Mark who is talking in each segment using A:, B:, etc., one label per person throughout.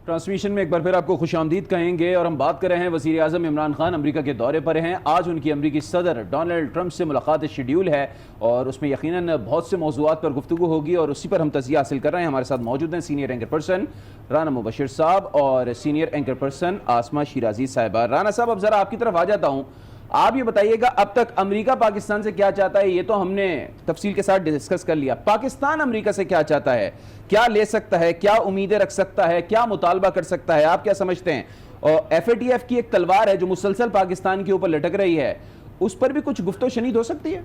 A: Transmission میں ایک بار پھر آپ کو خوش آمدید کہیں گے اور ہم بات کر رہے ہیں وزیر اعظم عمران خان امریکہ کے دورے پر ہیں. آج ان کی امریکی صدر ڈونلڈ ٹرمپ سے ملاقات شیڈیول ہے اور اس میں یقیناً بہت سے موضوعات پر گفتگو ہوگی اور اسی پر ہم تجزیہ حاصل کر رہے ہیں. ہمارے ساتھ موجود ہیں سینئر اینکر پرسن رانا مبشر صاحب اور senior anchor person Asma Shirazi صاحبہ. رانا صاحب اب ذرا آپ کی طرف آ جاتا ہوں, آپ یہ بتائیے گا اب تک امریکہ پاکستان سے کیا چاہتا ہے؟ یہ تو ہم نے تفصیل کے ساتھ ڈسکس کر لیا. پاکستان امریکہ سے کیا چاہتا ہے, کیا لے سکتا ہے, کیا امیدیں رکھ سکتا ہے, کیا مطالبہ کر سکتا ہے, آپ کیا سمجھتے ہیں؟ اور ایف اے ٹی ایف کی ایک تلوار ہے جو مسلسل پاکستان کے اوپر لٹک رہی ہے, اس پر بھی کچھ گفت و شنید ہو سکتی ہے؟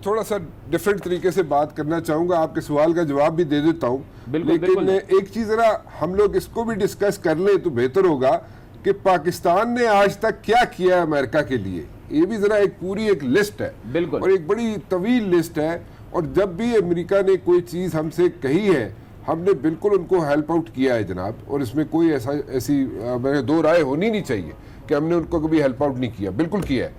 B: تھوڑا سا ڈیفرنٹ طریقے سے بات کرنا چاہوں گا, آپ کے سوال کا جواب بھی دے دیتا ہوں, لیکن ایک چیز ذرا ہم لوگ اس کو بھی ڈسکس کر لیں تو بہتر ہوگا کہ پاکستان نے آج تک کیا کیا ہے امریکہ کے لیے. یہ بھی ذرا ایک پوری ایک لسٹ ہے اور ایک بڑی طویل لسٹ ہے, اور جب بھی امریکہ نے کوئی چیز ہم سے کہی ہے ہم نے بالکل ان کو ہیلپ آؤٹ کیا ہے جناب, اور اس میں کوئی ایسی دو رائے ہونی نہیں چاہیے کہ ہم نے ان کو کبھی ہیلپ آؤٹ نہیں کیا, بالکل کیا ہے.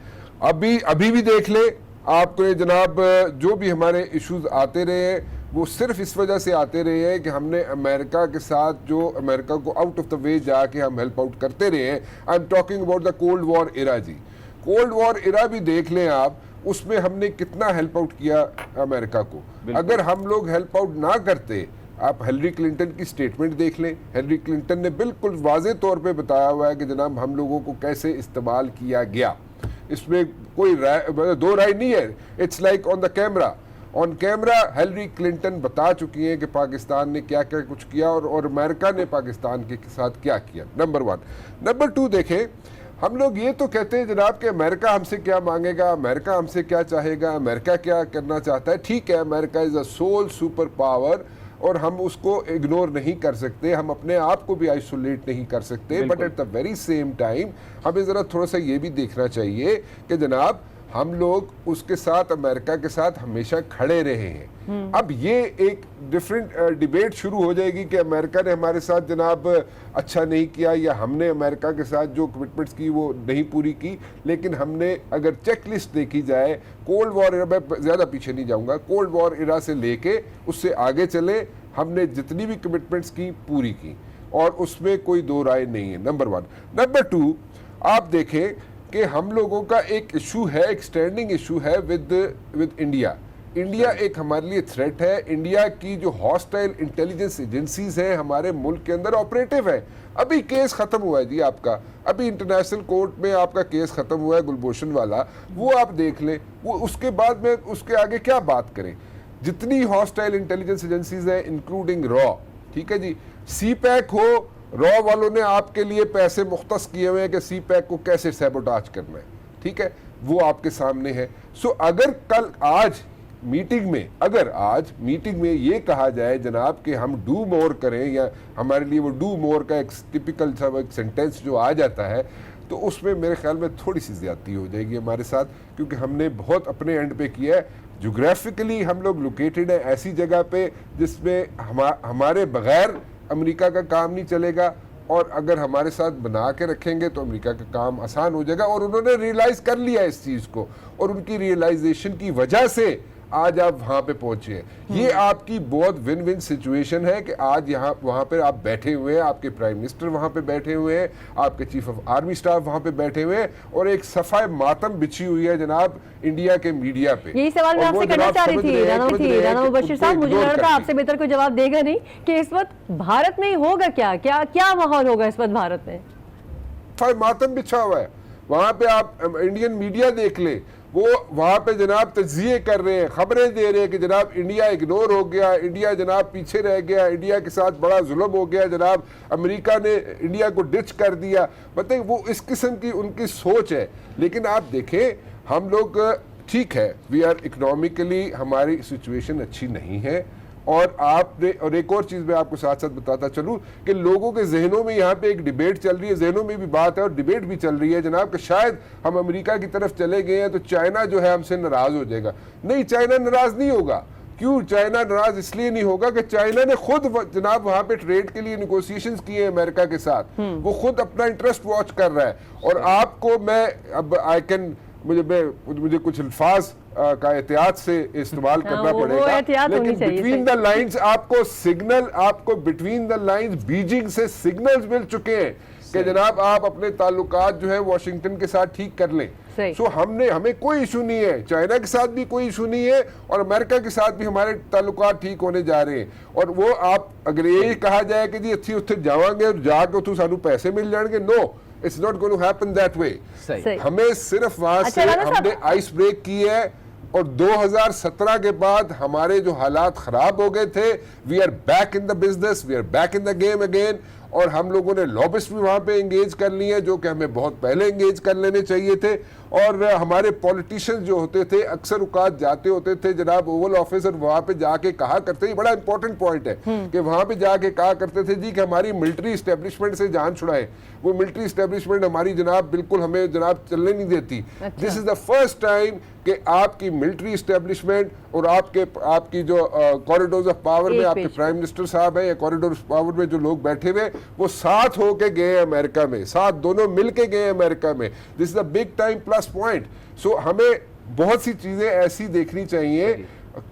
B: ابھی بھی دیکھ لیں آپ کو جناب, جو بھی ہمارے ایشوز آتے رہے ہیں وہ صرف اس وجہ سے آتے رہے ہیں کہ ہم نے امریکہ کے ساتھ جو امریکہ کو آؤٹ آف دا وے جا کے ہم ہیلپ آؤٹ کرتے رہے ہیں. I am talking about the cold war era. جی کولڈ وار ایرا بھی دیکھ لیں آپ, اس میں ہم نے کتنا ہیلپ آؤٹ کیا امریکہ کو. اگر ہم لوگ ہیلپ آؤٹ نہ کرتے, آپ ہیلری کلنٹن کی سٹیٹمنٹ دیکھ لیں, ہیلری کلنٹن نے بالکل واضح طور پہ بتایا ہوا ہے کہ جناب ہم لوگوں کو کیسے استعمال کیا گیا. اس میں کوئی دو رائے نہیں ہے. It's like on the camera, on camera Hillary Clinton بتا چکی ہیں کہ پاکستان نے کیا کیا کچھ کیا اور امریکہ نے پاکستان کے ساتھ کیا کیا. نمبر 1. نمبر 2, دیکھیں ہم لوگ یہ تو کہتے ہیں جناب کہ امریکہ ہم سے کیا مانگے گا, امریکہ ہم سے کیا چاہے گا, امریکہ کیا کرنا چاہتا ہے. ٹھیک ہے, امریکہ از اے سول سپر پاور اور ہم اس کو اگنور نہیں کر سکتے, ہم اپنے آپ کو بھی آئسولیٹ نہیں کر سکتے, but at the very same time ہمیں ذرا تھوڑا سا یہ بھی دیکھنا چاہیے کہ جناب ہم لوگ اس کے ساتھ امریکہ کے ساتھ ہمیشہ کھڑے رہے ہیں. اب یہ ایک ڈیفرنٹ ڈیبیٹ شروع ہو جائے گی کہ امریکہ نے ہمارے ساتھ جناب اچھا نہیں کیا یا ہم نے امریکہ کے ساتھ جو کمٹمنٹس کی وہ نہیں پوری کی. لیکن ہم نے اگر چیک لسٹ دیکھی جائے کولڈ وار ایرا, میں زیادہ پیچھے نہیں جاؤں گا, کولڈ وار ایرا سے لے کے اس سے آگے چلے, ہم نے جتنی بھی کمٹمنٹس کی پوری کی اور اس میں کوئی دو رائے نہیں ہے. نمبر 1. نمبر 2, آپ دیکھیں کہ ہم لوگوں کا ایک ایشو ہے, ایک سٹینڈنگ ایشو ہے ود انڈیا. انڈیا ایک ہمارے لیے تھریٹ ہے. انڈیا کی جو ہاسٹائل انٹیلیجنس ایجنسیز ہیں ہمارے ملک کے اندر آپریٹو ہے. ابھی کیس ختم ہوا ہے جی آپ کا, ابھی انٹرنیشنل کورٹ میں آپ کا کیس ختم ہوا ہے گلبھوشن والا, وہ آپ دیکھ لیں. وہ اس کے بعد میں اس کے آگے کیا بات کریں. جتنی ہاسٹائل انٹیلیجنس ایجنسیز ہیں انکلوڈنگ را, ٹھیک ہے جی, سی پیک ہو, را والوں نے آپ کے لیے پیسے مختص کیے ہوئے ہیں کہ سی پیک کو کیسے سیبوٹاج کرنا ہے, ٹھیک ہے, وہ آپ کے سامنے ہے. سو اگر آج میٹنگ میں یہ کہا جائے جناب کہ ہم ڈو مور کریں, یا ہمارے لیے وہ ڈو مور کا ایک ٹپیکل سا ایک سینٹینس جو آ جاتا ہے, تو اس میں میرے خیال میں تھوڑی سی زیادتی ہو جائے گی ہمارے ساتھ, کیونکہ ہم نے بہت اپنے اینڈ پہ کیا ہے. جغرافکلی ہم لوگ لوکیٹڈ ہیں ایسی جگہ پہ جس میں ہمارے بغیر امریکہ کا کام نہیں چلے گا, اور اگر ہمارے ساتھ بنا کے رکھیں گے تو امریکہ کا کام آسان ہو جائے گا. اور انہوں نے ریئلائز کر لیا اس چیز کو, اور ان کی ریئلائزیشن کی وجہ سے آج آپ وہاں پہ پہنچے ہیں. یہ آپ کی بہت ون ون سچویشن ہے کہ آج وہاں پہ آپ بیٹھے ہوئے ہیں, آپ کے پرائم منسٹر وہاں پہ بیٹھے ہوئے ہیں, آپ کے چیف آف آرمی سٹاف وہاں پہ بیٹھے ہوئے ہیں, اور ایک صفحہ ماتم بچھی ہوئی ہے جناب انڈیا کے میڈیا پہ.
C: یہی سوال میں آپ سے کرنا چاہ رہی تھی رانا مبشر صاحب, مجھے لگ رہا تھا آپ سے بہتر کوئی جواب دے گا نہیں کہ اس وقت بھارت میں ہوگا کیا ماحول ہوگا اس وقت بھارت میں.
B: ماتم بچھا ہوا ہے وہاں پہ. آپ انڈین میڈیا دیکھ لیں, وہ وہاں پہ جناب تجزیے کر رہے ہیں, خبریں دے رہے ہیں کہ جناب انڈیا اگنور ہو گیا, انڈیا جناب پیچھے رہ گیا, انڈیا کے ساتھ بڑا ظلم ہو گیا, جناب امریکہ نے انڈیا کو ڈچ کر دیا. بتائیں وہ اس قسم کی ان کی سوچ ہے. لیکن آپ دیکھیں ہم لوگ ٹھیک ہے, وی آر اکنامکلی ہماری سچویشن اچھی نہیں ہے, اور آپ نے, اور ایک اور چیز میں آپ کو ساتھ ساتھ بتاتا چلوں کہ لوگوں کے ذہنوں میں یہاں پہ ایک ڈیبیٹ چل رہی ہے, ذہنوں میں بھی بات ہے اور ڈیبیٹ بھی چل رہی ہے جناب کہ شاید ہم امریکہ کی طرف چلے گئے ہیں تو چائنا جو ہے ہم سے ناراض ہو جائے گا. نہیں, چائنا ناراض نہیں ہوگا. کیوں چائنا ناراض اس لیے نہیں ہوگا کہ چائنا نے خود جناب وہاں پہ ٹریڈ کے لیے نیگوسیشنز کیے ہیں امریکہ کے ساتھ, وہ خود اپنا انٹرسٹ واچ کر رہا ہے. اور آپ کو میں اب مجھے کچھ الفاظ کا احتیاط سے استعمال کرنا پڑے گا، لیکن بٹوین دا لائنز آپ کو بٹوین دا لائنز بیجنگ سے سگنلز مل چکے ہیں کہ جناب آپ اپنے تعلقات جو ہے واشنگٹن کے ساتھ ٹھیک کر لیں. سو ہمیں کوئی ایشو نہیں ہے، چائنا کے ساتھ بھی کوئی ایشو نہیں ہے، اور امریکہ کے ساتھ بھی ہمارے تعلقات ٹھیک ہونے جا رہے ہیں. اور وہ آپ اگر یہ کہا جائے کہ جی اتھی اتھے جاواں گے اور جا کے اتھوں سانو پیسے مل جان گے، نو، it's not going to happen that way. ہمیں صرف وہاں سے ہم نے آئس بریک کی ہے، اور 2017 کے بعد ہمارے جو حالات خراب ہو گئے تھے، we are back in the business, we are back in the game again. اور ہم لوگوں نے لابسٹ بھی وہاں پہ انگیج کر لی ہیں، جو کہ ہمیں بہت پہلے انگیج کر لینے چاہیے تھے. اور ہمارے پولیٹیشینز جو ہوتے تھے اکثر اوقات جاتے ہوتے تھے جناب اوول آفس، اور وہاں پہ جا کے کہا کرتے ہیں، بڑا امپورٹنٹ پوائنٹ ہے کہ وہاں پہ جا کے کہا کرتے تھے جی کہ ہماری ملٹری اسٹیبلشمنٹ سے جان چھڑائیں. وہ ملٹری اسٹیبلشمنٹ ہماری جناب بالکل ہمیں جناب چلنے نہیں دیتی. دس از دا فرسٹ ٹائم کہ آپ کی ملٹری اسٹیبلشمنٹ اور آپ کی جو کوریڈورز آف پاور میں آپ کے پرائم منسٹر صاحب ہیں، یا کوریڈورز آف پاور میں جو لوگ بیٹھے ہوئے، وہ ساتھ ہو کے گئے امریکہ میں، ساتھ دونوں مل کے گئے امریکہ میں. This is a big time plus point. So ہمیں بہت سی چیزیں ایسی دیکھنی چاہیے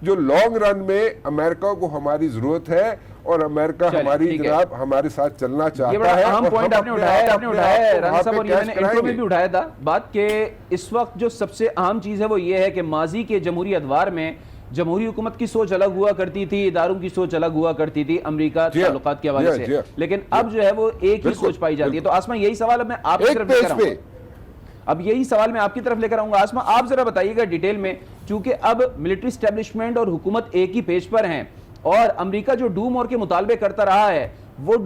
B: جو لانگ رن میں امریکہ کو ہماری ضرورت ہے، اور امریکہ ہماری جناب ہمارے ساتھ چلنا چاہتا ہے.
A: اہم پوائنٹ آپ نے اٹھایا رانا صاحب، اور یہ میں نے انٹرو میں بھی اٹھایا تھا بات کہ اس وقت جو سب سے اہم چیز ہے وہ یہ ہے کہ ماضی کے جمہوری ادوار میں جمہوری حکومت کی سوچ الگ ہوا کرتی تھی، اداروں کی سوچ الگ ہوا کرتی تھی امریکہ تعلقات کے حوالے سے، لیکن اب جو ہے وہ ایک ہی سوچ پائی جاتی ہے. تو آسما یہی سوال میں آپ کی طرف لے کر آؤں گا، اب یہی سوال میں آپ کی طرف لے کر آؤں گا. آسما آپ ذرا بتائیے گا ڈیٹیل میں، چونکہ اب ملٹری اسٹیبلشمنٹ اور حکومت ایک ہی پیج پر ہیں، اور امریکہ جو ڈو مور کے مطالبے کرتا رہا ہے وہ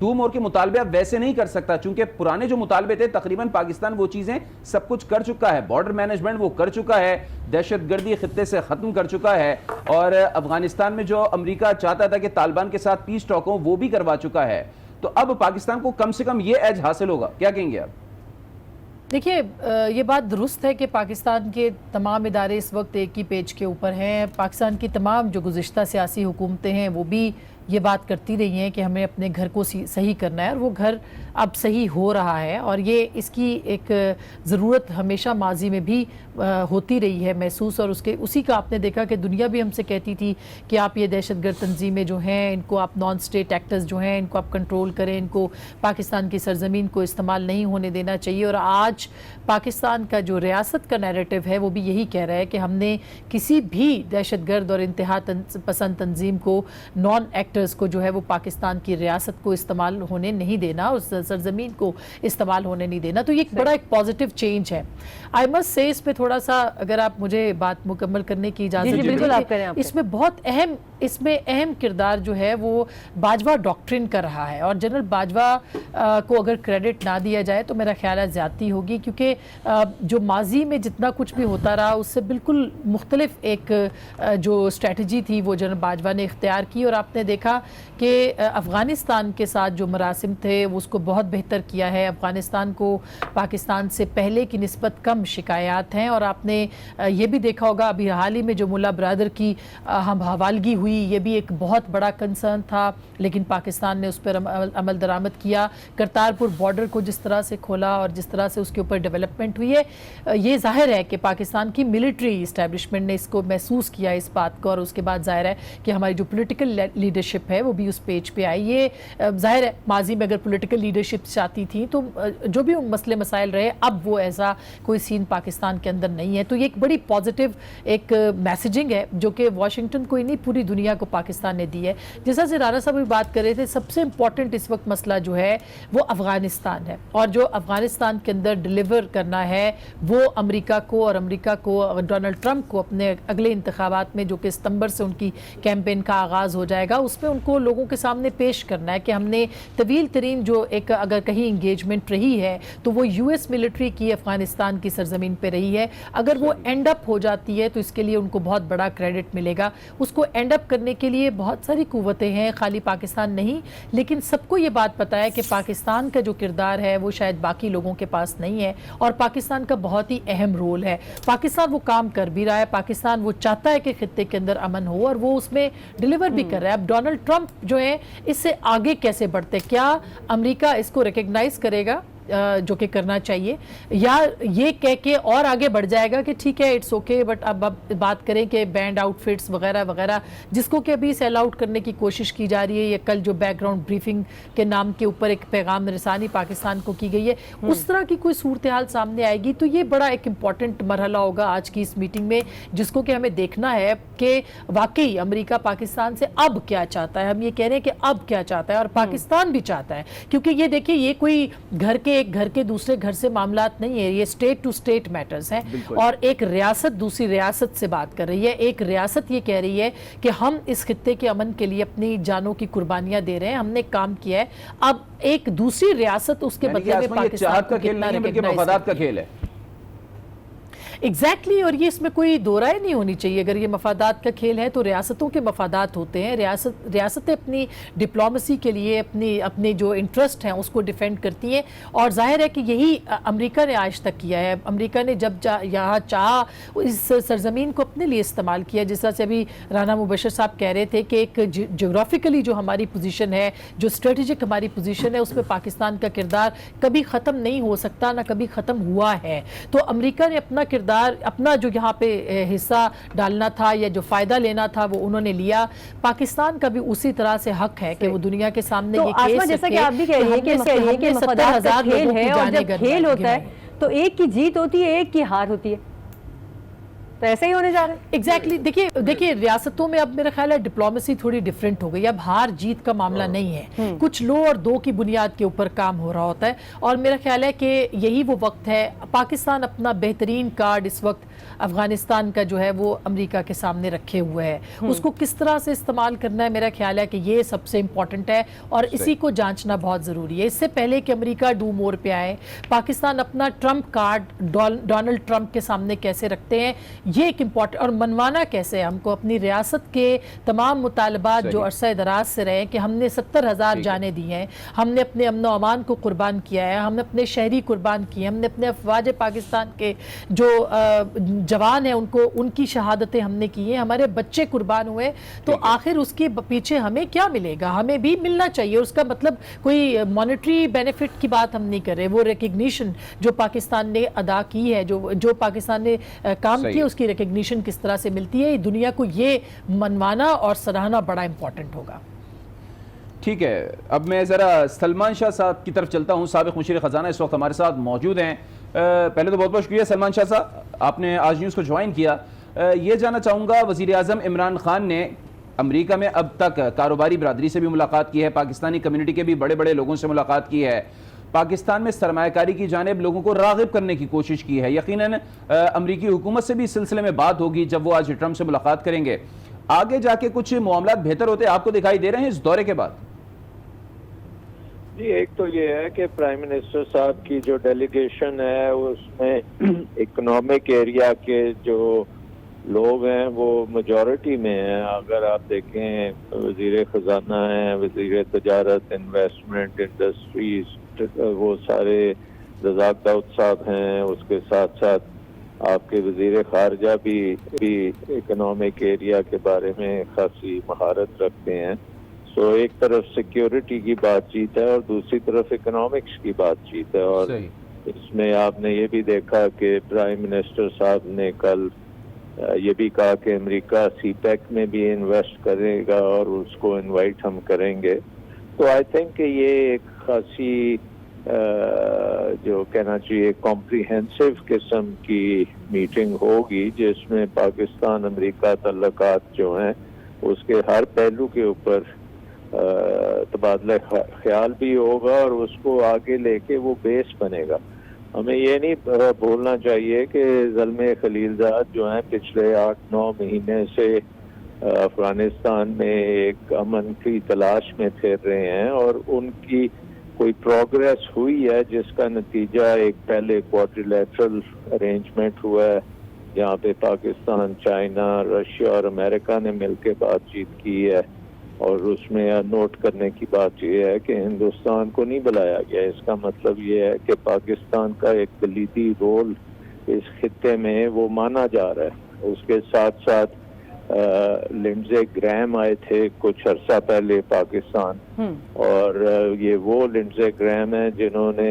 A: ڈو مور کے مطالبے اب ویسے نہیں کر سکتا، چونکہ پرانے جو مطالبے تھے تقریباً پاکستان وہ چیزیں سب کچھ کر چکا ہے. بارڈر مینجمنٹ وہ کر چکا ہے، دہشت گردی خطے سے ختم کر چکا ہے، اور افغانستان میں جو امریکہ چاہتا تھا کہ طالبان کے ساتھ پیس ٹاک ہو وہ بھی کروا چکا ہے. تو اب پاکستان کو کم سے کم یہ ایج حاصل ہوگا، کیا کہیں گے آپ؟
D: دیکھیے یہ بات درست ہے کہ پاکستان کے تمام ادارے اس وقت ایک ہی پیج کے اوپر ہیں. پاکستان کی تمام جو گزشتہ سیاسی حکومتیں ہیں وہ بھی یہ بات کرتی رہی ہیں کہ ہمیں اپنے گھر کو صحیح کرنا ہے، اور وہ گھر اب صحیح ہو رہا ہے. اور یہ اس کی ایک ضرورت ہمیشہ ماضی میں بھی ہوتی رہی ہے محسوس، اور اسی کا آپ نے دیکھا کہ دنیا بھی ہم سے کہتی تھی کہ آپ یہ دہشت گرد تنظیمیں جو ہیں ان کو آپ نان اسٹیٹ ایکٹرز جو ہیں ان کو آپ کنٹرول کریں، ان کو پاکستان کی سرزمین کو استعمال نہیں ہونے دینا چاہیے. اور آج پاکستان کا جو ریاست کا نیریٹو ہے وہ بھی یہی کہہ رہا ہے کہ ہم نے کسی بھی دہشت گرد اور انتہا پسند تنظیم کو، نان ایکٹرز کو جو ہے وہ پاکستان کی ریاست کو استعمال ہونے نہیں دینا، اس سرزمین کو استعمال ہونے نہیں دینا. تو یہ ایک بڑا ایک پازیٹیو چینج ہے. آئی مسٹ سے اس پہ تھوڑا سا اگر آپ مجھے بات مکمل کرنے کی اجازت دیں، اس میں بہت اہم کردار جو ہے وہ باجوہ ڈاکٹرن کر رہا ہے. اور جنرل باجوہ کو اگر کریڈٹ نہ دیا جائے تو میرا خیال ہے زیادتی ہوگی، کیونکہ جو ماضی میں جتنا کچھ بھی ہوتا رہا اس سے بالکل مختلف ایک جو اسٹریٹجی تھی وہ جنرل باجوہ نے اختیار کی. اور آپ نے دیکھا کہ افغانستان کے ساتھ جو مراسم تھے وہ اس کو بہت بہتر کیا ہے. افغانستان کو پاکستان سے پہلے کی نسبت کم شکایات ہیں، اور آپ نے یہ بھی دیکھا ہوگا ابھی حال ہی میں جو ملا برادر کی ہم حوالگی ہوئی، یہ بھی ایک بہت بڑا کنسرن تھا، لیکن پاکستان نے اس پر عمل درآمد کیا. کرتارپور بارڈر کو جس طرح سے کھولا اور جس طرح سے اس کے اوپر ڈیولپمنٹ ہوئی ہے، یہ ظاہر ہے کہ پاکستان کی ملٹری اسٹیبلشمنٹ نے اس کو محسوس کیا اس بات کو. اور اس کے بعد ظاہر ہے کہ ہماری جو پولیٹیکل لیڈرشپ ہے وہ بھی اس پیج پہ آئی. یہ ظاہر ہے ماضی میں اگر پولیٹیکل لیڈرشپ چاہتی تھی تو جو بھی مسئلے مسائل رہے، اب وہ ایسا کوئی سین پاکستان کے اندر نہیں ہے. تو یہ ایک بڑی پازیٹیو ایک میسیجنگ ہے جو کہ واشنگٹن کو ہی نہیں پوری دنیا کو پاکستان نے دی ہے. جیسا سے رانا صاحب بھی بات کر رہے تھے، سب سے امپورٹنٹ اس وقت مسئلہ جو ہے وہ افغانستان ہے، اور جو افغانستان کے اندر ڈیلیور کرنا ہے وہ امریکہ کو، اور امریکہ کو ڈونلڈ ٹرمپ کو اپنے اگلے انتخابات میں جو کہ ستمبر سے ان کی کیمپین کا آغاز ہو جائے گا، اس میں ان کو لوگوں کے سامنے پیش کرنا ہے کہ ہم نے طویل ترین جو ایک اگر کہیں انگیجمنٹ رہی ہے تو وہ یو ایس ملٹری کی افغانستان کی سرزمین پہ رہی ہے. اگر وہ اینڈ اپ ہو جاتی ہے تو اس کے لیے ان کو بہت بڑا کریڈٹ ملے گا. اس کو اینڈ اپ کرنے کے لیے بہت ساری قوتیں ہیں، خالی پاکستان نہیں، لیکن سب کو یہ بات پتہ ہے کہ پاکستان کا جو کردار ہے وہ شاید باقی لوگوں کے پاس نہیں ہے، اور پاکستان کا بہت ہی اہم رول ہے. پاکستان وہ کام کر بھی رہا ہے، پاکستان وہ چاہتا ہے کہ خطے کے اندر امن ہو، اور وہ اس میں ڈیلیور بھی کر رہا ہے. اب ڈونلڈ ٹرمپ جو ہے اس سے آگے کیسے بڑھتے، کیا امریکہ اس کو ریکگنائز کرے گا جو کہ کرنا چاہیے, یا یہ کہہ کے اور آگے بڑھ جائے گا کہ ٹھیک ہے اٹس اوکے, بٹ اب بات کریں کہ بینڈ آؤٹ فٹس وغیرہ وغیرہ جس کو کہ ابھی سیل آؤٹ کرنے کی کوشش کی جا رہی ہے, یا کل جو بیک گراؤنڈ بریفنگ کے نام کے اوپر ایک پیغام رسانی پاکستان کو کی گئی ہے, اس طرح کی کوئی صورتحال سامنے آئے گی تو یہ بڑا ایک امپورٹنٹ مرحلہ ہوگا آج کی اس میٹنگ میں, جس کو کہ ہمیں دیکھنا ہے کہ واقعی امریکہ پاکستان سے اب کیا چاہتا ہے. ہم یہ کہہ رہے ہیں کہ اب کیا چاہتا ہے, اور پاکستان بھی چاہتا ہے, کیونکہ یہ دیکھیں یہ کوئی گھر کے دوسرے گھر سے معاملات نہیں ہے, یہ اسٹیٹ ٹو اسٹیٹ میٹرز ہیں, اور ایک ریاست دوسری ریاست سے بات کر رہی ہے. ایک ریاست یہ کہہ رہی ہے کہ ہم اس خطے کے امن کے لیے اپنی جانوں کی قربانیاں دے رہے ہیں, ہم نے کام کیا ہے, اب ایک دوسری ریاست اس کے بدلے میں پاکستان کو کتنا ریکگنائز
A: مفادات کا کھیل ہے.
D: ایگزیکٹلی, اور یہ اس میں کوئی دو رائے نہیں ہونی چاہیے. اگر یہ مفادات کا کھیل ہے تو ریاستوں کے مفادات ہوتے ہیں, ریاستیں اپنی ڈپلومیسی کے لیے اپنے جو انٹرسٹ ہیں اس کو ڈیفینڈ کرتی ہیں, اور ظاہر ہے کہ یہی امریکہ نے آج تک کیا ہے. امریکہ نے جب یہاں چاہا اس سرزمین کو اپنے لیے استعمال کیا, جس طرح سے ابھی رانا مبشر صاحب کہہ رہے تھے کہ ایک جغرافیکلی جو ہماری پوزیشن ہے, جو اسٹریٹجک ہماری پوزیشن ہے, اس میں پاکستان کا کردار کبھی ختم نہیں ہو سکتا, نہ کبھی ختم ہوا ہے. تو امریکہ نے اپنا کردار, اپنا جو یہاں پہ حصہ ڈالنا تھا یا جو فائدہ لینا تھا وہ انہوں نے لیا. پاکستان کا بھی اسی طرح سے حق ہے کہ وہ دنیا کے سامنے یہ کہہ سکے,
C: جیسا کہ آپ بھی کہہ رہی ہیں کہ مفادات کا کھیل ہے, اور جب کھیل ہوتا ہے تو ایک کی جیت ہوتی ہے, ایک کی ہار ہوتی ہے, تو ایسے ہی ہونے جا رہے ہیں.
D: ایگزیکٹلی, دیکھیے ریاستوں میں اب میرا خیال ہے ڈپلومیسی تھوڑی ڈیفرنٹ ہو گئی, اب ہار جیت کا معاملہ نہیں ہے, کچھ لو اور دو کی بنیاد کے اوپر کام ہو رہا ہوتا ہے, اور میرا خیال ہے کہ یہی وہ وقت ہے. پاکستان اپنا بہترین کارڈ اس وقت افغانستان کا جو ہے وہ امریکہ کے سامنے رکھے ہوئے ہے, اس کو کس طرح سے استعمال کرنا ہے, میرا خیال ہے کہ یہ سب سے امپورٹنٹ ہے, اور اسی کو جانچنا بہت ضروری ہے. اس سے پہلے کہ امریکہ ڈو مور پہ آئے, پاکستان اپنا ٹرمپ کارڈ ڈونلڈ ٹرمپ کے سامنے کیسے رکھتے ہیں, یہ ایک امپورٹنٹ, اور منوانا کیسے ہے ہم کو اپنی ریاست کے تمام مطالبات جو عرصہ دراز سے رہے کہ ہم نے 70,000 جانیں دی ہیں, ہم نے اپنے امن و امان کو قربان کیا ہے, ہم نے اپنے شہری قربان کیے, ہم نے اپنے افواج پاکستان کے جو جوان ہیں ان کی شہادتیں ہم نے کی ہیں, ہمارے بچے قربان ہوئے, تو آخر اس کے پیچھے ہمیں کیا ملے گا, ہمیں بھی ملنا چاہیے. اس کا مطلب کوئی مانیٹری بینیفٹ کی بات ہم نہیں کر رہے, وہ ریکگنیشن جو پاکستان نے ادا کی ہے, جو پاکستان نے کام کیا, اس کی ریکگنیشن کس طرح سے ملتی ہے, دنیا کو یہ منوانا اور سراہنا بڑا امپورٹنٹ ہوگا.
A: ٹھیک ہے, اب میں ذرا سلمان شاہ صاحب کی طرف چلتا ہوں. سابق مشیر خزانہ اس وقت ہمارے ساتھ موجود ہیں. پہلے تو بہت بہت شکریہ سلمان شاہ صاحب, آپ نے آج نیوز کو جوائن کیا. یہ جاننا چاہوں گا, وزیر اعظم عمران خان نے امریکہ میں اب تک کاروباری برادری سے بھی ملاقات کی ہے, پاکستانی کمیونٹی کے بھی بڑے بڑے لوگوں سے ملاقات کی ہے, پاکستان میں سرمایہ کاری کی جانب لوگوں کو راغب کرنے کی کوشش کی ہے. یقیناً امریکی حکومت سے بھی اس سلسلے میں بات ہوگی جب وہ آج ٹرمپ سے ملاقات کریں گے. آگے جا کے کچھ معاملات بہتر ہوتے آپ کو دکھائی دے رہے ہیں اس دورے کے بعد؟
E: جی, ایک تو یہ ہے کہ پرائم منسٹر صاحب کی جو ڈیلیگیشن ہے اس میں اکنامک ایریا کے جو لوگ ہیں وہ میجورٹی میں ہیں. اگر آپ دیکھیں وزیر خزانہ ہیں, وزیر تجارت, انویسٹمنٹ, انڈسٹریز, وہ سارے رزاق داؤد صاحب ہیں, اس کے ساتھ ساتھ آپ کے وزیر خارجہ بھی اکنامک ایریا کے بارے میں خاصی مہارت رکھتے ہیں. سو ایک طرف سیکیورٹی کی بات چیت ہے اور دوسری طرف اکنامکس کی بات چیت ہے, اور اس میں آپ نے یہ بھی دیکھا کہ پرائم منسٹر صاحب نے کل یہ بھی کہا کہ امریکہ سی پیک میں بھی انویسٹ کرے گا اور اس کو انوائٹ ہم کریں گے. تو آئی تھنک کہ یہ ایک خاصی جو کہنا چاہیے کمپریہنسو قسم کی میٹنگ ہوگی, جس میں پاکستان امریکہ تعلقات جو ہیں اس کے ہر پہلو کے اوپر تبادلہ خیال بھی ہوگا, اور اس کو آگے لے کے وہ بیس بنے گا. ہمیں یہ نہیں بھولنا چاہیے کہ زلمے خلیلزاد جو ہیں پچھلے 8-9 مہینے سے افغانستان میں ایک امن کی تلاش میں پھر رہے ہیں, اور ان کی کوئی پروگریس ہوئی ہے جس کا نتیجہ ایک پہلے کوارٹرلیٹرل ارینجمنٹ ہوا ہے جہاں پہ پاکستان, چائنا, رشیا اور امریکہ نے مل کے بات چیت کی ہے, اور اس میں نوٹ کرنے کی بات یہ ہے کہ ہندوستان کو نہیں بلایا گیا. اس کا مطلب یہ ہے کہ پاکستان کا ایک کلیدی رول اس خطے میں وہ مانا جا رہا ہے. اس کے ساتھ ساتھ لنڈزے گرہم آئے تھے کچھ عرصہ پہلے پاکستان, اور یہ وہ لنڈزے گرہم ہیں جنہوں نے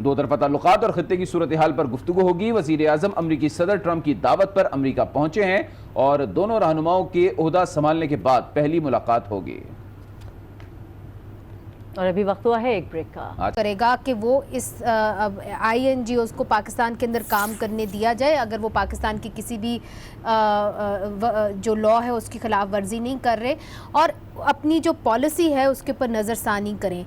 A: دو طرفہ تعلقات اور خطے کی صورتحال پر گفتگو ہوگی. وزیر اعظم امریکی صدر ٹرمپ کی دعوت پر امریکہ پہنچے ہیں اور دونوں رہنماؤں کے عہدہ سنبھالنے کے بعد پہلی ملاقات ہوگی.
C: اور ابھی وقت ہوا ہے ایک بریک کا.
F: کرے گا کہ وہ اس INGOs کو پاکستان کے اندر کام کرنے دیا جائے اگر وہ پاکستان کی کسی بھی جو لا ہے اس کی خلاف ورزی نہیں کر رہے, اور اپنی جو پالیسی ہے اس کے اوپر نظر ثانی کریں.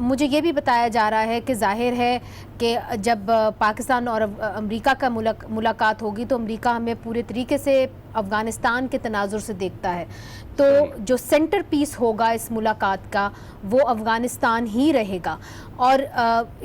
F: مجھے یہ بھی بتایا جا رہا ہے کہ ظاہر ہے کہ جب پاکستان اور امریکہ کا ملاقات ہوگی تو امریکہ ہمیں پورے طریقے سے افغانستان کے تناظر سے دیکھتا ہے, تو جو سینٹر پیس ہوگا اس ملاقات کا وہ افغانستان ہی رہے گا. اور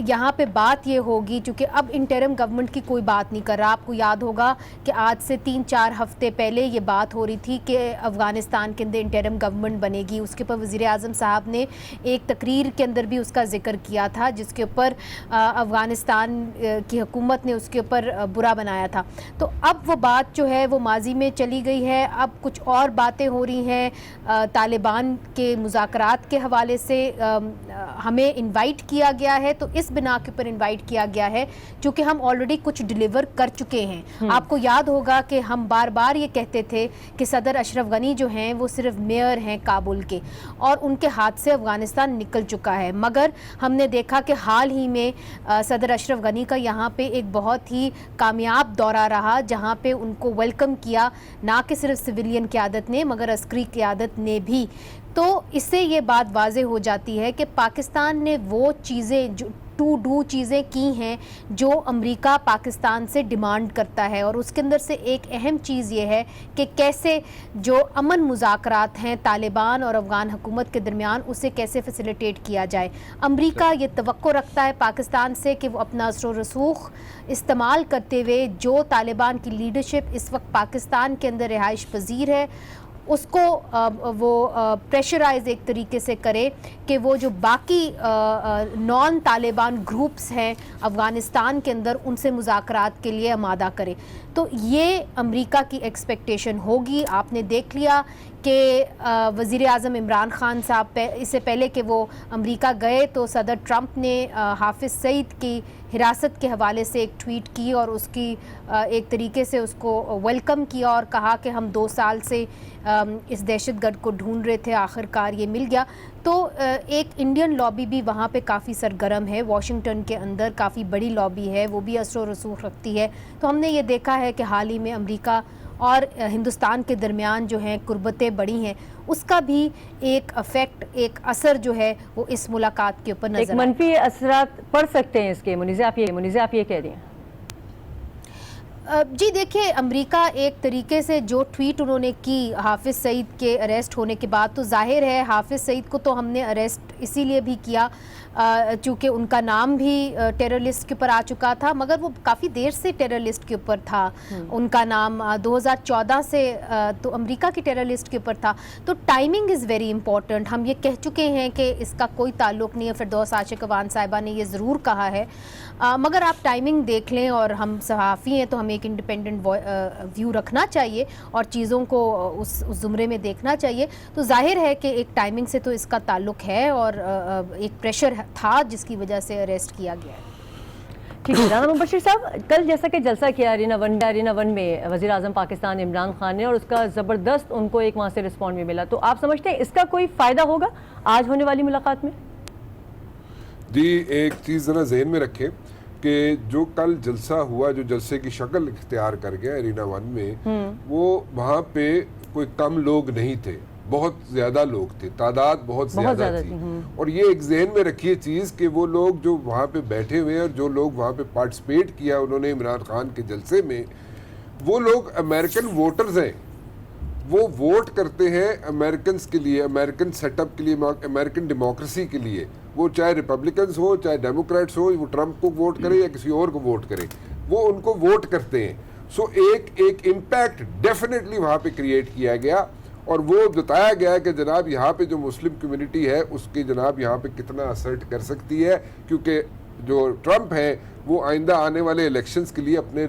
F: یہاں پہ بات یہ ہوگی, چونکہ اب انٹرم گورنمنٹ کی کوئی بات نہیں کر رہا. آپ کو یاد ہوگا کہ آج سے 3-4 ہفتے پہلے یہ بات ہو رہی تھی کہ افغانستان کے اندر انٹرم گورنمنٹ بنے گی. اس کے اوپر وزیر اعظم صاحب نے ایک تقریر کے اندر بھی اس کا ذکر کیا تھا جس کے اوپر افغانستان کی حکومت نے اس کے اوپر برا بنایا تھا. تو اب وہ بات جو ہے وہ ماضی میں چلی گئی ہے. اب کچھ اور باتیں ہو رہی ہیں طالبان کے مذاکرات کے حوالے سے. ہمیں انوائٹ کیا گیا ہے, تو اس بنا کے اوپر انوائٹ کیا گیا ہے چونکہ ہم آلریڈی کچھ ڈیلیور کر چکے ہیں. آپ کو یاد ہوگا کہ ہم بار بار یہ کہتے تھے کہ صدر اشرف غنی جو ہیں وہ صرف میئر ہیں کابل کے, اور ان کے ہاتھ سے افغانستان نکل چکا ہے. مگر ہم نے دیکھا کہ حال ہی میں صدر اشرف غنی کا یہاں پہ ایک بہت ہی کامیاب دورہ رہا جہاں پہ ان کو ویلکم کیا نہ کہ صرف سویلین قیادت نے مگر عسکری قیادت نے بھی. تو اس سے یہ بات واضح ہو جاتی ہے کہ پاکستان نے وہ چیزیں جو ٹو ڈو چیزیں کی ہیں جو امریکہ پاکستان سے ڈیمانڈ کرتا ہے, اور اس کے اندر سے ایک اہم چیز یہ ہے کہ کیسے جو امن مذاکرات ہیں طالبان اور افغان حکومت کے درمیان اسے کیسے فیسیلیٹیٹ کیا جائے. امریکہ یہ توقع رکھتا ہے پاکستان سے کہ وہ اپنا اثر و رسوخ استعمال کرتے ہوئے جو طالبان کی لیڈرشپ اس وقت پاکستان کے اندر رہائش پذیر ہے اس کو وہ پریشرائز ایک طریقے سے کرے کہ وہ جو باقی نان طالبان گروپس ہیں افغانستان کے اندر ان سے مذاکرات کے لیے آمادہ کرے. تو یہ امریکہ کی ایکسپیکٹیشن ہوگی. آپ نے دیکھ لیا کہ وزیر اعظم عمران خان صاحب اس سے پہلے کہ وہ امریکہ گئے تو صدر ٹرمپ نے حافظ سعید کی حراست کے حوالے سے ایک ٹویٹ کی اور اس کی ایک طریقے سے اس کو ویلکم کیا اور کہا کہ ہم 2 سال سے اس دہشت گرد کو ڈھونڈ رہے تھے, آخر کار یہ مل گیا. تو ایک انڈین لابی بھی وہاں پہ کافی سرگرم ہے, واشنگٹن کے اندر کافی بڑی لابی ہے, وہ بھی اثر و رسوخ رکھتی ہے. تو ہم نے یہ دیکھا ہے کہ حال ہی میں امریکہ اور ہندوستان کے درمیان جو ہیں قربتیں بڑی ہیں, اس کا بھی ایک افیکٹ ایک اثر جو ہے وہ اس ملاقات کے اوپر نظر
C: ایک منفی اثرات پڑ سکتے ہیں اس کے. منیزہ آپ یہ کہہ رہی ہیں.
F: جی دیکھیں, امریکہ ایک طریقے سے جو ٹویٹ انہوں نے کی حافظ سعید کے اریسٹ ہونے کے بعد, تو ظاہر ہے حافظ سعید کو تو ہم نے اریسٹ اسی لیے بھی کیا چونکہ ان کا نام بھی ٹیرر لسٹ کے اوپر آ چکا تھا, مگر وہ کافی دیر سے ٹیرر لسٹ کے اوپر تھا. ان کا نام 2014 سے تو امریکہ کی ٹیرر لسٹ کے اوپر تھا. تو ٹائمنگ از ویری امپورٹنٹ. ہم یہ کہہ چکے ہیں کہ اس کا کوئی تعلق نہیں ہے. فردوس عاشق اعوان صاحبہ نے یہ ضرور کہا ہے, مگر آپ ٹائمنگ دیکھ لیں, اور ہم صحافی ہیں تو ہمیں ایک انڈیپینڈنٹ ویو رکھنا چاہیے اور چیزوں کو اس زمرے میں دیکھنا چاہیے. تو ظاہر ہے کہ ایک ٹائمنگ سے تو اس کا تعلق ہے اور ایک پریشر تھا جس کی وجہ سے اریسٹ کیا گیا ہے.
C: ٹھیک ہے رانا مبشر صاحب, کل جیسا کہ جلسہ کیا ارینا ون میں وزیر اعظم پاکستان عمران خان نے, اور اس کا زبردست ان کو ایک وہاں سے رسپونڈ بھی ملا, تو آپ سمجھتے ہیں اس کا کوئی فائدہ ہوگا آج ہونے والی ملاقات میں؟
B: جی ایک چیز ذرا ذہن میں رکھیں کہ جو کل جلسہ ہوا, جو جلسے کی شکل اختیار کر گیا ارینا ون میں, وہ وہاں پہ کوئی کم لوگ نہیں تھے, بہت زیادہ لوگ تھے, تعداد بہت زیادہ تھی. اور یہ ایک ذہن میں رکھیے چیز کہ وہ لوگ جو وہاں پہ بیٹھے ہوئے اور جو لوگ وہاں پہ پارٹیسپیٹ کیا انہوں نے عمران خان کے جلسے میں, وہ لوگ امریکن ووٹرز ہیں. وہ ووٹ کرتے ہیں امریکنز کے لیے, امریکن سیٹ اپ کے لیے, امریکن ڈیموکریسی کے لیے. وہ چاہے ریپبلکنز ہو چاہے ڈیموکریٹس ہو, وہ ٹرمپ کو ووٹ کرے یا کسی اور کو ووٹ کرے, وہ ان کو ووٹ کرتے ہیں. سو ایک امپیکٹ ڈیفینیٹلی وہاں پہ کریٹ کیا گیا, اور وہ بتایا گیا کہ جناب یہاں پہ جو مسلم کمیونٹی ہے اس کی جناب یہاں پہ کتنا اسرٹ کر سکتی ہے, کیونکہ جو ٹرمپ ہے وہ آئندہ آنے والے الیکشنز کے لیے اپنے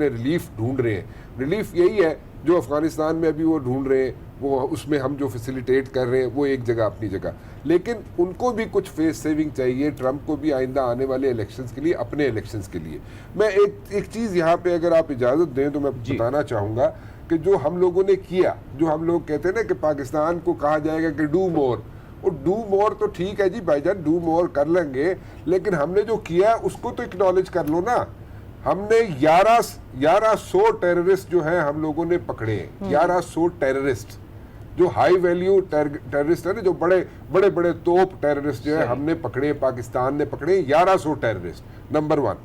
B: ریلیف ڈھونڈ رہے ہیں. ریلیف یہی ہے جو افغانستان میں ابھی وہ ڈھونڈ رہے ہیں, وہ اس میں ہم جو فیسیلیٹیٹ کر رہے ہیں وہ ایک جگہ اپنی جگہ، لیکن ان کو بھی کچھ فیس سیونگ چاہیے ٹرمپ کو بھی آئندہ آنے والے الیکشنز کے لیے، اپنے الیکشنز کے لیے۔ میں ایک چیز یہاں پہ اگر آپ اجازت دیں تو میں بتانا چاہوں گا کہ جو ہم لوگوں نے کیا، جو ہم لوگ کہتے ہیں نا کہ پاکستان کو کہا جائے گا کہ ڈو مور، اور ڈو مور تو ٹھیک ہے جی بھائی جان، ڈو مور کر لیں گے، لیکن ہم نے جو کیا اس کو تو اکنالج کر لو نا۔ ہم نے 1100 ٹیررسٹ جو ہیں ہم لوگوں نے پکڑے ہیں، 1100 ٹیررسٹ جو ہائی ویلیو ٹیررسٹ ہیں نا، جو بڑے بڑے توپ ٹیررسٹ جو ہے ہم نے پکڑے، پاکستان نے پکڑے 1100 ٹیررسٹ، نمبر 1۔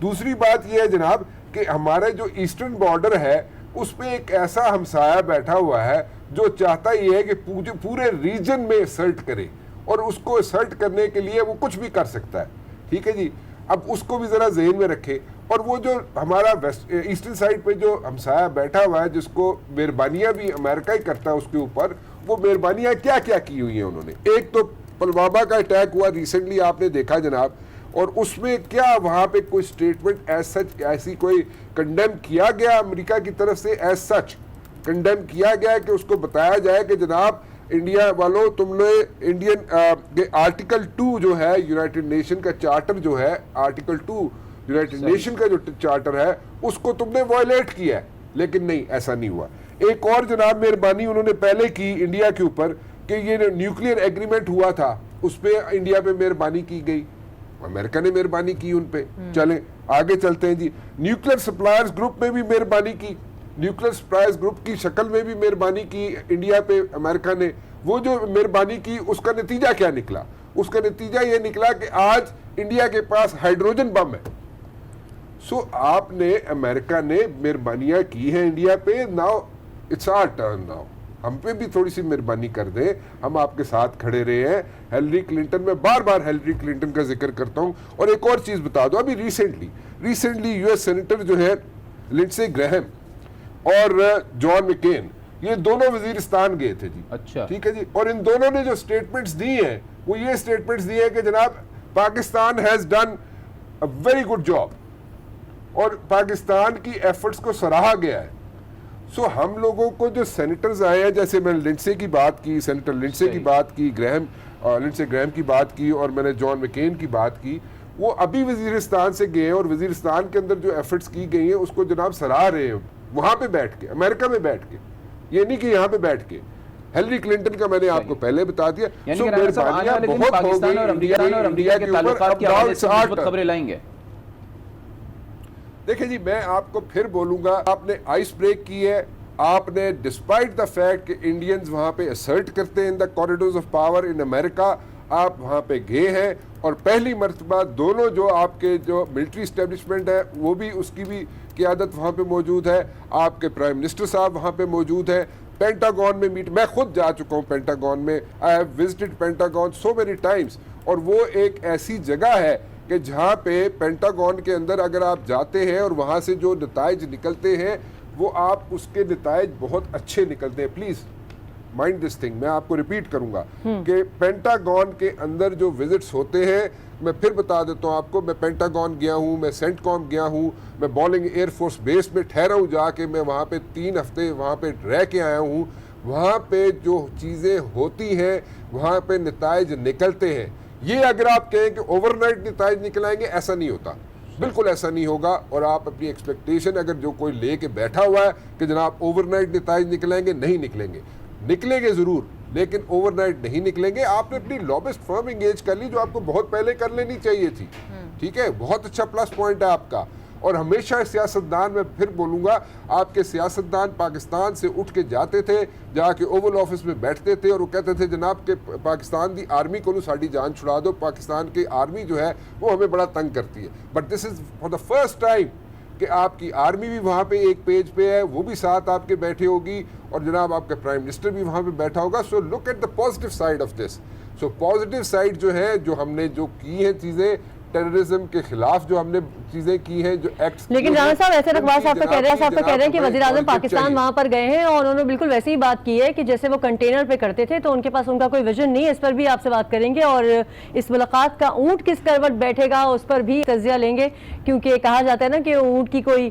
B: دوسری بات یہ ہے جناب کہ ہمارے جو ایسٹرن بارڈر ہے اس پہ ایک ایسا ہمسایہ بیٹھا ہوا ہے جو چاہتا یہ ہے کہ پورے ریجن میں اسرٹ کرے، اور اس کو اسرٹ کرنے کے لیے وہ کچھ بھی کر سکتا ہے، ٹھیک ہے جی۔ اب اس کو بھی ذرا ذہن میں رکھے، اور وہ جو ہمارا ایسٹرن سائڈ پہ جو ہمسایہ بیٹھا ہوا ہے جس کو مہربانیاں بھی امریکہ ہی کرتا ہے اس کے اوپر، وہ مہربانیاں کیا کیا کی ہوئی ہیں انہوں نے۔ ایک تو پلوامہ کا اٹیک ہوا ریسنٹلی، آپ نے دیکھا جناب، اور اس میں کیا وہاں پہ کوئی اسٹیٹمنٹ ایز سچ ایسی کوئی کنڈیم کیا گیا امریکہ کی طرف سے، ایز سچ کنڈیم کیا گیا کہ اس کو بتایا جائے کہ جناب انڈیا والوں تم نے انڈین آرٹیکل 2 جو ہے یونائٹڈ نیشن کا چارٹر جو ہے، آرٹیکل 2 یونائٹڈ نیشن کا جو چارٹر ہے اس کو تم نے وائلیٹ کیا ہے، لیکن نہیں، ایسا نہیں ہوا۔ ایک اور جناب مہربانی انہوں نے پہلے کی انڈیا کے اوپر کہ یہ نیوکلیئر ایگریمنٹ ہوا تھا اس پہ انڈیا پہ مہربانی کی گئی، امریکہ نے مہربانی کی ان پہ۔ چلیں آگے چلتے ہیں جی، نیوکلیئر سپلائرز گروپ میں بھی مہربانی کی، نیوکلیئر سپلائرز گروپ کی شکل میں بھی مہربانی کی انڈیا پہ امریکہ نے۔ وہ جو مہربانی کی اس کا نتیجہ کیا نکلا؟ اس کا نتیجہ یہ نکلا کہ آج انڈیا کے پاس ہائیڈروجن بم ہے۔ سو آپ نے، امریکہ نے مہربانیاں کی ہیں انڈیا پہ، now it's our turn, now ہم پہ بھی تھوڑی سی مہربانی کر دیں، ہم آپ کے ساتھ کھڑے رہے ہیں۔ ہیلری کلنٹن، میں بار بار ہیلری کلنٹن کا ذکر کرتا ہوں، اور ایک اور چیز بتا دو، ابھی ریسنٹلی یو ایس سینیٹر جو ہے لنڈسے گریہم اور جان مکین، یہ دونوں وزیرستان گئے تھے جی،
A: اچھا
B: ٹھیک ہے جی، اور ان دونوں نے جو سٹیٹمنٹس دی ہیں وہ یہ سٹیٹمنٹس دی ہیں کہ جناب Pakistan has done a very good job, اور پاکستان کی ایفرٹس کو سراہا گیا ہے۔ سو ہم لوگوں کو جو سینیٹرز آئے ہیں، جیسے میں لنڈسے کی بات کی، سینیٹر لنڈسے کی بات کی، لنڈسے گریہم کی بات کی، اور میں نے جان مکین کی بات کی، وہ ابھی وزیرستان سے گئے ہیں، اور وزیرستان کے اندر جو ایفرٹس کی گئی ہیں اس کو جناب سراہ رہے ہیں، وہاں پہ بیٹھ کے، امریکہ میں بیٹھ کے، یہ نہیں کہ یہاں پہ بیٹھ کے۔ ہیلری کلنٹن کا میں نے آپ کو پہلے بتا دیا۔
A: یعنی کہ رانا صاحب آنے والے دن پاکستان اور امریکہ کے تعلقات کے حوالے سے مثبت خبریں لائیں گے؟
B: دیکھیں جی، میں آپ کو پھر بولوں گا، آپ نے آئس بریک کی ہے، آپ نے ڈسپائٹ دا فیکٹ کہ انڈینز وہاں پہ اسرٹ کرتے ہیں ان دا کوریڈورز آف پاور ان امریکہ، آپ وہاں پہ گئے ہیں، اور پہلی مرتبہ دونوں جو آپ کے جو ملٹری اسٹیبلشمنٹ ہے وہ بھی، اس کی بھی قیادت وہاں پہ موجود ہے، آپ کے پرائم منسٹر صاحب وہاں پہ موجود ہے، پینٹاگون میں میں خود جا چکا ہوں پینٹاگون میں، I have visited Pentagon so many Times, اور وہ ایک ایسی جگہ ہے کہ جہاں پہ پینٹاگون کے اندر اگر آپ جاتے ہیں اور وہاں سے جو نتائج نکلتے ہیں وہ آپ اس کے نتائج بہت اچھے نکلتے ہیں۔ پلیز مائنڈ دس تھنگ، میں آپ کو ریپیٹ کروں گا کہ پینٹاگون کے اندر جو وزٹس ہوتے ہیں، میں پھر بتا دیتا ہوں آپ کو، میں پینٹاگون گیا ہوں، میں سینٹ کام گیا ہوں، میں بولنگ ایئر فورس بیس میں ٹھہرا ہوں جا کے، میں وہاں پہ 3 ہفتے وہاں پہ رہ کے آیا ہوں، وہاں پہ جو چیزیں ہوتی ہیں وہاں پہ نتائج نکلتے ہیں۔ یہ اگر آپ کہیں کہ اوور نائٹ نتائج نکلائیں گے، ایسا نہیں ہوتا، بالکل ایسا نہیں ہوگا، اور آپ اپنی ایکسپیکٹیشن اگر جو کوئی لے کے بیٹھا ہوا ہے کہ جناب اوور نائٹ نتائج نکلیں گے، نہیں نکلیں گے، نکلیں گے ضرور لیکن اوور نائٹ نہیں نکلیں گے۔ آپ نے اپنی لابسٹ فرم انگیج کر لی جو آپ کو بہت پہلے کر لینی چاہیے تھی، ٹھیک ہے، بہت اچھا پلس پوائنٹ ہے آپ کا۔ اور ہمیشہ سیاستدان، میں پھر بولوں گا، آپ کے سیاستدان پاکستان سے اٹھ کے جاتے تھے، جا کے اوول آفس میں بیٹھتے تھے اور وہ کہتے تھے جناب کہ پاکستان دی آرمی کو ساڑی جان چھڑا دو، پاکستان کی آرمی جو ہے وہ ہمیں بڑا تنگ کرتی ہے۔ But this is for the first time کہ آپ کی آرمی بھی وہاں پہ ایک پیج پہ ہے، وہ بھی ساتھ آپ کے بیٹھے ہوگی، اور جناب آپ کا پرائم منسٹر بھی وہاں پہ بیٹھا ہوگا۔ So look at the positive side of this. So positive side جو ہے، جو ہم نے جو کی ہیں چیزیں، ٹیررزم کے خلاف جو ہم نے چیزیں کی ہیں، جو ایکٹس،
C: لیکن رانا صاحب ایسے اقبال صاحب تو کہہ رہے ہیں کہ وزیر اعظم پاکستان وہاں پر گئے ہیں اور انہوں نے بالکل ویسی ہی بات کی ہے کہ جیسے وہ کنٹینر پہ کرتے تھے، تو ان کے پاس ان کا کوئی ویژن نہیں ہے۔ اس پر بھی آپ سے بات کریں گے، اور اس ملاقات کا اونٹ کس کروٹ بیٹھے گا اس پر بھی تجزیہ لیں گے، کیونکہ کہا جاتا ہے نا کہ اونٹ کی کوئی